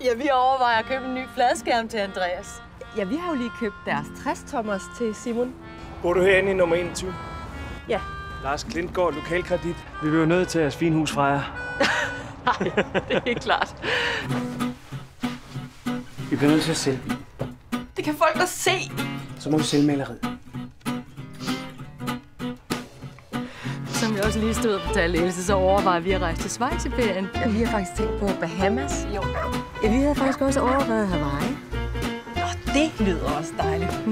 Ja, vi overvejer at købe en ny fladskærm til Andreas. Ja, vi har jo lige købt deres 60-tommers til Simon. Bor du herinde i nummer 21? Ja. Lars Klintgaard, Lokalkredit. Vi vil jo nødt til at svinhus fra jer. Nej, det er ikke klart. Vi bliver nødt til at sælge den. Det kan folk da se. Så må vi sælge maleriet. Som vi også lige stod og fortalte Else, så overvejer vi at rejse til Schweiz i ferien. Ja, vi har faktisk tænkt på Bahamas. Jo. Ja, vi havde faktisk også overvejet Hawaii. Det lyder også dejligt.